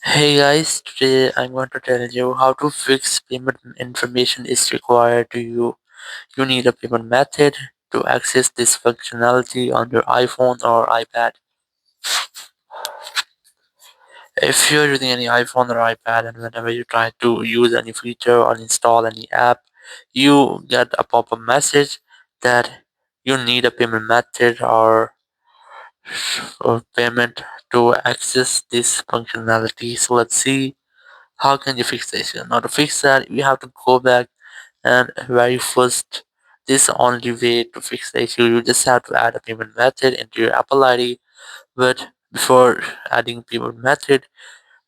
Hey guys, today I'm going to tell you how to fix payment information is required to you. You need a payment method to access this functionality on your iPhone or iPad. If you're using any iPhone or iPad and whenever you try to use any feature or install any app, you get a pop-up message that you need a payment method or payment to access this functionality. So let's see how can you fix this. Now to fix that, you have to go back and very first, this only way to fix the issue. You just have to add a payment method into your Apple ID. But before adding payment method,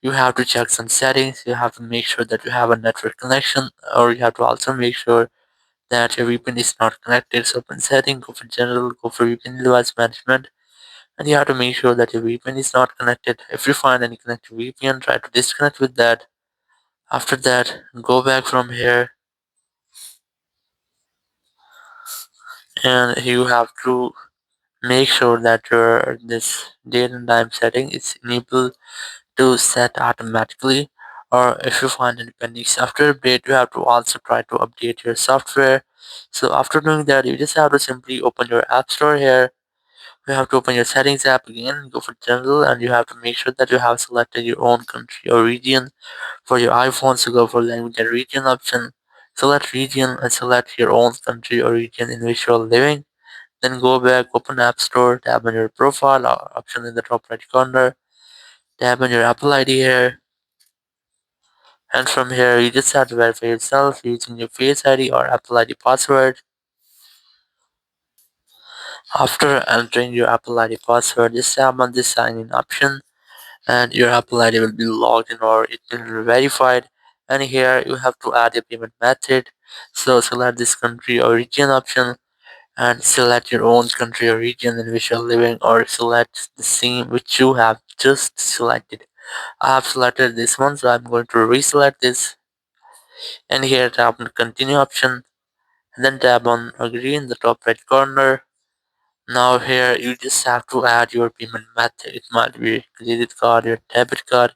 you have to check some settings. You have to make sure that you have a network connection, or you have to also make sure that your VPN is not connected. So open setting, go for general, go for VPN device management, and you have to make sure that your VPN is not connected. If you find any connected VPN, try to disconnect with that. After that, go back from here and you have to make sure that your this date and time setting is enabled to set automatically, or if you find any pending software update, you have to also try to update your software. So after doing that, you just have to simply open your app store here. You have to open your settings app again, go for general, and you have to make sure that you have selected your own country or region. For your iPhone, so go for language and region option. Select region and select your own country or region in which you're living. Then go back, open App Store, tap on your profile option in the top right corner, tap on your Apple ID here, and from here you just have to verify yourself using your Face ID or Apple ID password. After entering your Apple ID password, just tap on this sign in option and your Apple ID will be logged in or it will be verified. And here you have to add a payment method. So select this country or region option and select your own country or region in which you're living, or select the same which you have just selected. I have selected this one, so I'm going to reselect this, and here tap on continue option and then tap on agree in the top right corner. Now here you just have to add your payment method. It might be credit card, your debit card,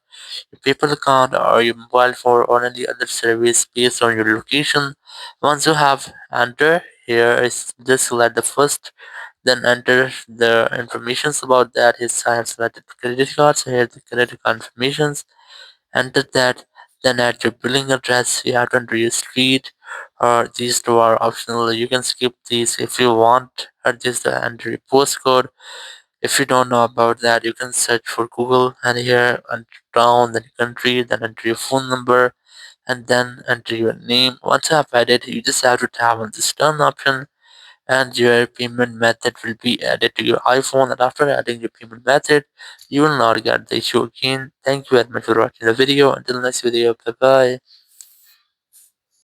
your PayPal account, or your mobile phone, or any other service based on your location. Once you have entered, here is just select the first, then enter the informations about that. Is I have selected credit card, so here the credit card informations. Enter that, then add your billing address. You have to enter your street, or these two are optional. You can skip these if you want, or just enter your postcode. If you don't know about that, you can search for Google and here enter town, then country, then enter your phone number, and then enter your name. Once you have added, you just have to tap on this done option and your payment method will be added to your iPhone. And after adding your payment method, you will not get the issue again. Thank you very much for watching the video. Until next video, bye bye.